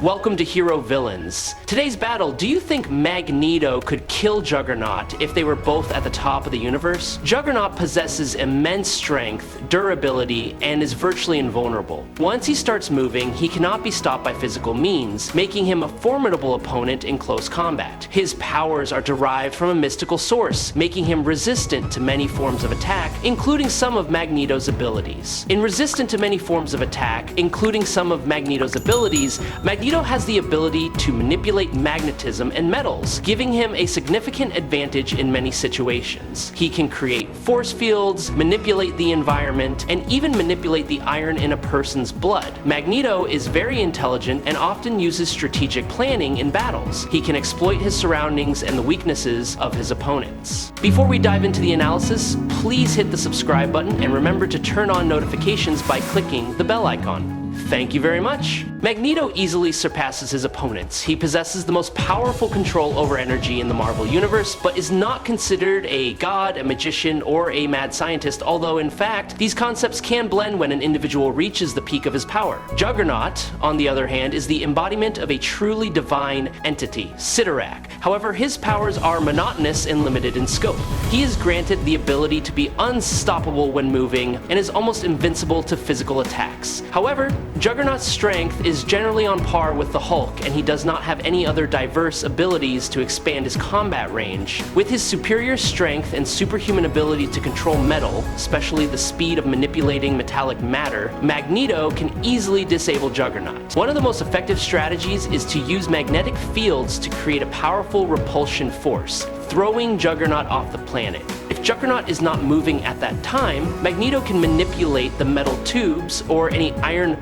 Welcome to Hero Villains. Today's battle, do you think Magneto could kill Juggernaut if they were both at the top of the universe? Juggernaut possesses immense strength, durability, and is virtually invulnerable. Once he starts moving, he cannot be stopped by physical means, making him a formidable opponent in close combat. His powers are derived from a mystical source, making him resistant to many forms of attack, including some of Magneto's abilities. In resistant to many forms of attack, including some of Magneto's abilities, Magneto has the ability to manipulate magnetism and metals, giving him a significant advantage in many situations. He can create force fields, manipulate the environment, and even manipulate the iron in a person's blood. Magneto is very intelligent and often uses strategic planning in battles. He can exploit his surroundings and the weaknesses of his opponents. Before we dive into the analysis, please hit the subscribe button and remember to turn on notifications by clicking the bell icon. Thank you very much. Magneto easily surpasses his opponents. He possesses the most powerful control over energy in the Marvel Universe, but is not considered a god, a magician, or a mad scientist, although in fact, these concepts can blend when an individual reaches the peak of his power. Juggernaut, on the other hand, is the embodiment of a truly divine entity, Sidorak. However, his powers are monotonous and limited in scope. He is granted the ability to be unstoppable when moving, and is almost invincible to physical attacks. However, Juggernaut's strength is generally on par with the Hulk, and he does not have any other diverse abilities to expand his combat range. With his superior strength and superhuman ability to control metal, especially the speed of manipulating metallic matter, Magneto can easily disable Juggernaut. One of the most effective strategies is to use magnetic fields to create a powerful repulsion force, throwing Juggernaut off the planet. If Juggernaut is not moving at that time, Magneto can manipulate the metal tubes or any iron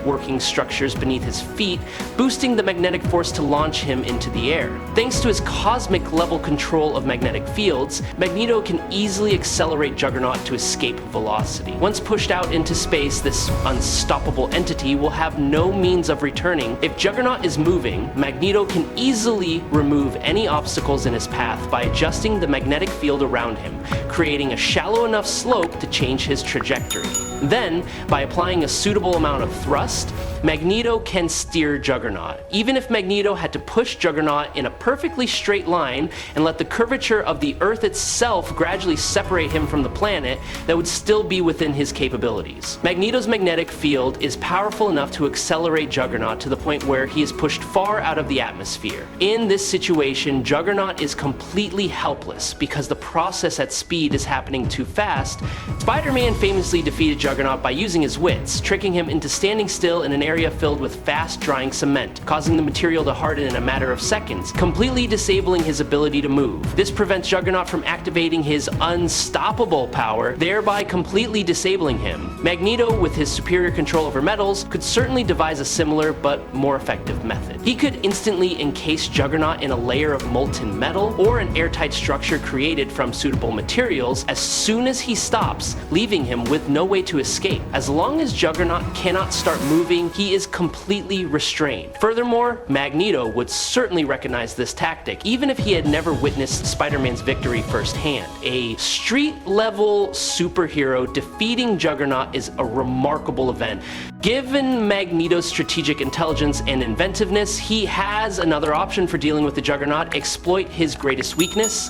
working structures beneath his feet, boosting the magnetic force to launch him into the air. Thanks to his cosmic level control of magnetic fields, Magneto can easily accelerate Juggernaut to escape velocity. Once pushed out into space, this unstoppable entity will have no means of returning. If Juggernaut is moving, Magneto can easily remove any obstacles in his path by adjusting the magnetic field around him, creating a shallow enough slope to change his trajectory. Then, by applying a suitable amount of thrust, Magneto can steer Juggernaut. Even if Magneto had to push Juggernaut in a perfectly straight line and let the curvature of the Earth itself gradually separate him from the planet, that would still be within his capabilities. Magneto's magnetic field is powerful enough to accelerate Juggernaut to the point where he is pushed far out of the atmosphere. In this situation, Juggernaut is completely helpless because the process at speed is happening too fast. Spider-Man famously defeated Juggernaut by using his wits, tricking him into standing still in an area filled with fast-drying cement, causing the material to harden in a matter of seconds, completely disabling his ability to move. This prevents Juggernaut from activating his unstoppable power, thereby completely disabling him. Magneto, with his superior control over metals, could certainly devise a similar but more effective method. He could instantly encase Juggernaut in a layer of molten metal or an airtight structure created from suitable materials as soon as he stops, leaving him with no way to escape. As long as Juggernaut cannot start moving, he is completely restrained. Furthermore, Magneto would certainly recognize this tactic, even if he had never witnessed Spider-Man's victory firsthand. A street-level superhero defeating Juggernaut is a remarkable event. Given Magneto's strategic intelligence and inventiveness, he has another option for dealing with the Juggernaut: exploit his greatest weakness,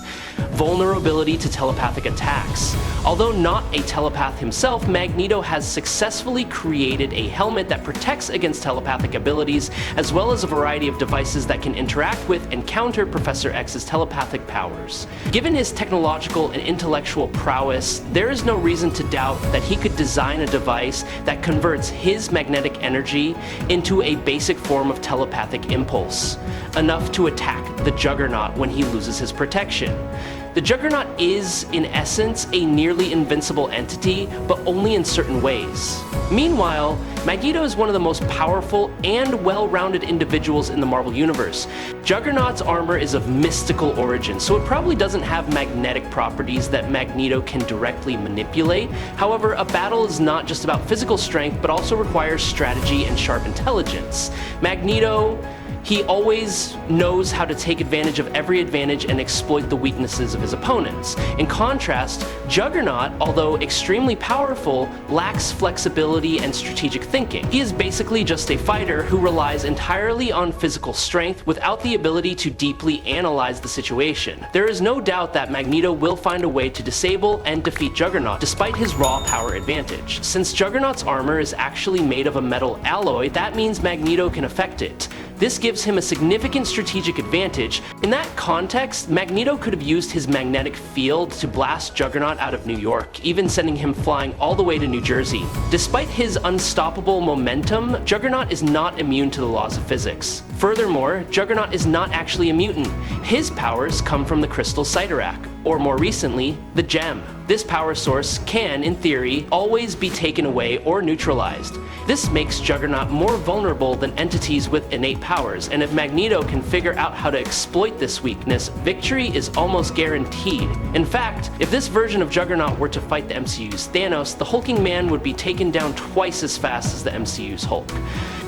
vulnerability to telepathic attacks. Although not a telepath himself, Magneto has successfully created a helmet that protects against telepathic abilities, as well as a variety of devices that can interact with and counter Professor X's telepathic powers. Given his technological and intellectual prowess, there is no reason to doubt that he could design a device that converts his magnetic energy into a basic form of telepathic impulse, enough to attack the Juggernaut when he loses his protection. The Juggernaut is, in essence, a nearly invincible entity, but only in certain ways. Meanwhile, Magneto is one of the most powerful and well-rounded individuals in the Marvel Universe. Juggernaut's armor is of mystical origin, so it probably doesn't have magnetic properties that Magneto can directly manipulate. However, a battle is not just about physical strength, but also requires strategy and sharp intelligence. Magneto He always knows how to take advantage of every advantage and exploit the weaknesses of his opponents. In contrast, Juggernaut, although extremely powerful, lacks flexibility and strategic thinking. He is basically just a fighter who relies entirely on physical strength without the ability to deeply analyze the situation. There is no doubt that Magneto will find a way to disable and defeat Juggernaut despite his raw power advantage. Since Juggernaut's armor is actually made of a metal alloy, that means Magneto can affect it. This gives him a significant strategic advantage. In that context, Magneto could have used his magnetic field to blast Juggernaut out of New York, even sending him flying all the way to New Jersey. Despite his unstoppable momentum, Juggernaut is not immune to the laws of physics. Furthermore, Juggernaut is not actually a mutant. His powers come from the crystal Cyttorak, or more recently, the gem. This power source can, in theory, always be taken away or neutralized. This makes Juggernaut more vulnerable than entities with innate powers, and if Magneto can figure out how to exploit this weakness, victory is almost guaranteed. In fact, if this version of Juggernaut were to fight the MCU's Thanos, the hulking man would be taken down twice as fast as the MCU's Hulk.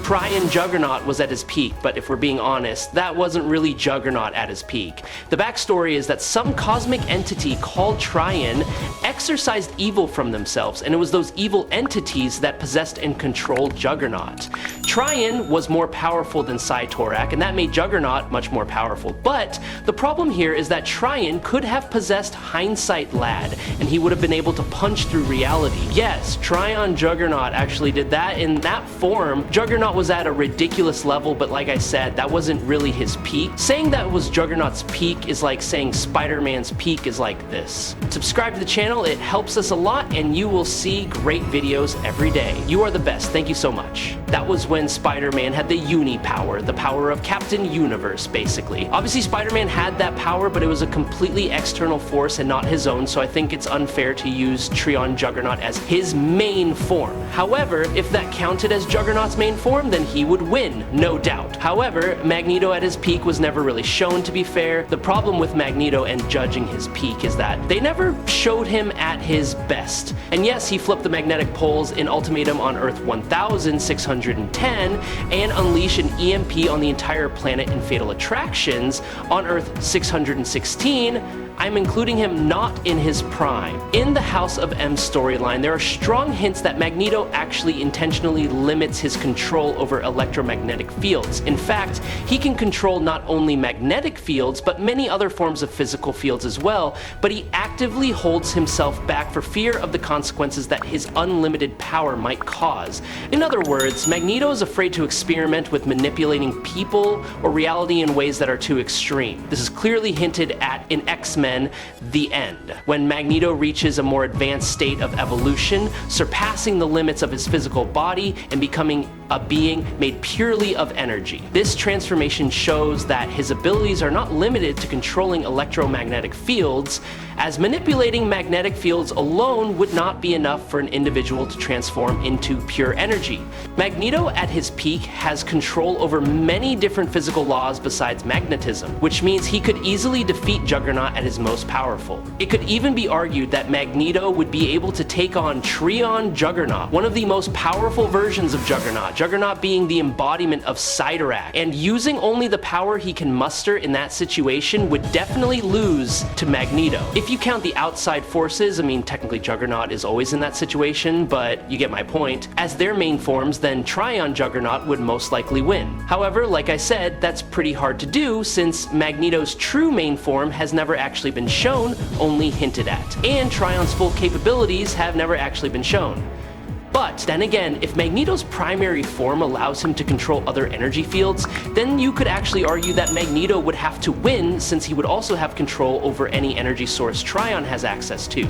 Tryon Juggernaut was at his peak, but if we're being honest, that wasn't really Juggernaut at his peak. The backstory is that some cosmic entity called Tryon exorcised evil from themselves, and it was those evil entities that possessed and controlled Juggernaut. Tryon was more powerful than Cyttorak, and that made Juggernaut much more powerful. But the problem here is that Tryon could have possessed Hindsight Lad, and he would have been able to punch through reality. Yes, Tryon Juggernaut actually did that. In that form, Juggernaut was at a ridiculous level, but like I said, that wasn't really his peak. Saying that was Juggernaut's peak is like saying Spider-Man's peak is like this. Subscribe to the channel, it helps us a lot, and you will see great videos every day. You are the best, thank you so much. That was when Spider-Man had the uni power, the power of Captain Universe, basically. Obviously, Spider-Man had that power, but it was a completely external force and not his own, so I think it's unfair to use Tryon Juggernaut as his main form. However, if that counted as Juggernaut's main form, then he would win, no doubt. However, Magneto at his peak was never really shown, to be fair. The problem with Magneto and judging his peak is that they never showed him at his best. And yes, he flipped the magnetic poles in Ultimatum on Earth 1610 and unleashed an EMP on the entire planet in Fatal Attractions on Earth 616. I'm including him not in his prime. In the House of M storyline, there are strong hints that Magneto actually intentionally limits his control over electromagnetic fields. In fact, he can control not only magnetic fields, but many other forms of physical fields as well, but he actively holds himself back for fear of the consequences that his unlimited power might cause. In other words, Magneto is afraid to experiment with manipulating people or reality in ways that are too extreme. This is clearly hinted at in X-Men The End, when Magneto reaches a more advanced state of evolution, surpassing the limits of his physical body and becoming a being made purely of energy. This transformation shows that his abilities are not limited to controlling electromagnetic fields, as manipulating magnetic fields alone would not be enough for an individual to transform into pure energy. Magneto at his peak has control over many different physical laws besides magnetism, which means he could easily defeat Juggernaut at his most powerful. It could even be argued that Magneto would be able to take on Tryon Juggernaut, one of the most powerful versions of Juggernaut, Juggernaut being the embodiment of Cyttorak, and using only the power he can muster in that situation would definitely lose to Magneto. If you count the outside forces, I mean technically Juggernaut is always in that situation, but you get my point, as their main forms, then Tryon Juggernaut would most likely win. However, like I said, that's pretty hard to do since Magneto's true main form has never actually been shown, only hinted at, and Tryon's full capabilities have never actually been shown. But then again, if Magneto's primary form allows him to control other energy fields, then you could actually argue that Magneto would have to win since he would also have control over any energy source Tryon has access to.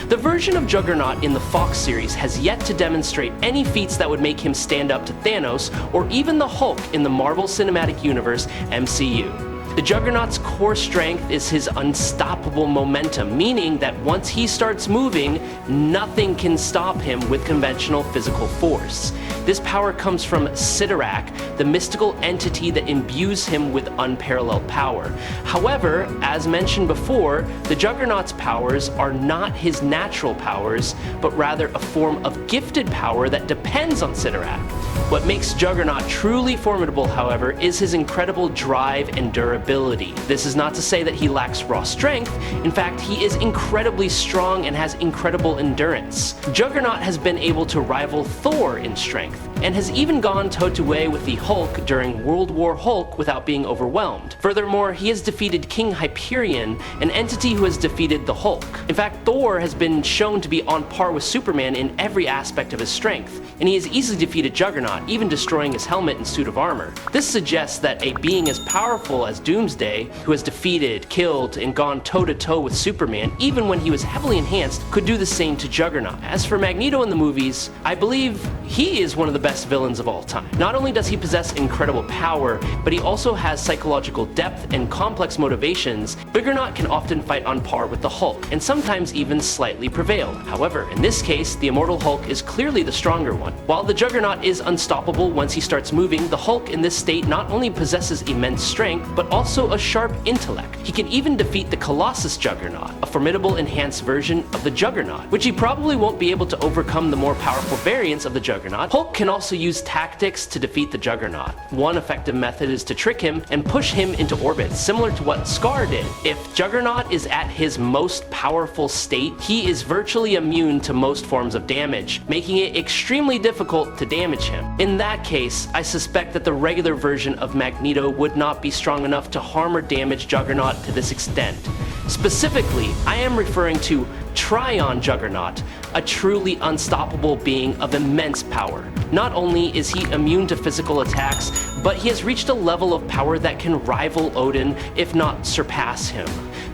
The version of Juggernaut in the Fox series has yet to demonstrate any feats that would make him stand up to Thanos or even the Hulk in the Marvel Cinematic Universe MCU. The Juggernaut's core strength is his unstoppable momentum, meaning that once he starts moving, nothing can stop him with conventional physical force. This power comes from Cyttorak, the mystical entity that imbues him with unparalleled power. However, as mentioned before, the Juggernaut's powers are not his natural powers, but rather a form of gifted power that depends on Cyttorak. What makes Juggernaut truly formidable, however, is his incredible drive and durability. This is not to say that he lacks raw strength. In fact, he is incredibly strong and has incredible endurance. Juggernaut has been able to rival Thor in strength, and has even gone toe-to-toe with the Hulk during World War Hulk without being overwhelmed. Furthermore, he has defeated King Hyperion, an entity who has defeated the Hulk. In fact, Thor has been shown to be on par with Superman in every aspect of his strength, and he has easily defeated Juggernaut, even destroying his helmet and suit of armor. This suggests that a being as powerful as Doomsday, who has defeated, killed, and gone toe-to-toe with Superman, even when he was heavily enhanced, could do the same to Juggernaut. As for Magneto in the movies, I believe he is one of the best villains of all time. Not only does he possess incredible power, but he also has psychological depth and complex motivations. Juggernaut can often fight on par with the Hulk, and sometimes even slightly prevail. However, in this case, the immortal Hulk is clearly the stronger one. While the Juggernaut is unstoppable once he starts moving, the Hulk in this state not only possesses immense strength, but also a sharp intellect. He can even defeat the Colossus Juggernaut, a formidable enhanced version of the Juggernaut, which he probably won't be able to overcome the more powerful variants of the Juggernaut. Hulk can also use tactics to defeat the Juggernaut. One effective method is to trick him and push him into orbit, similar to what Scar did. If Juggernaut is at his most powerful state, he is virtually immune to most forms of damage, making it extremely difficult to damage him. In that case, I suspect that the regular version of Magneto would not be strong enough to harm or damage Juggernaut to this extent. Specifically, I am referring to Tryon Juggernaut, a truly unstoppable being of immense power. Not only is he immune to physical attacks, but he has reached a level of power that can rival Odin, if not surpass him.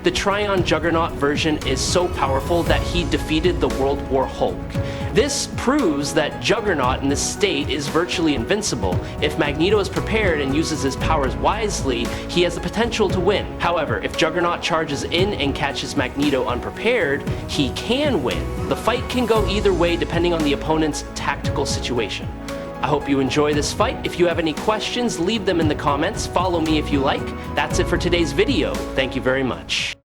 The Tryon Juggernaut version is so powerful that he defeated the World War Hulk. This proves that Juggernaut in this state is virtually invincible. If Magneto is prepared and uses his powers wisely, he has the potential to win. However, if Juggernaut charges in and catches Magneto unprepared, he can win. The fight can go either way depending on the opponent's tactical situation. I hope you enjoy this fight. If you have any questions, leave them in the comments. Follow me if you like. That's it for today's video. Thank you very much.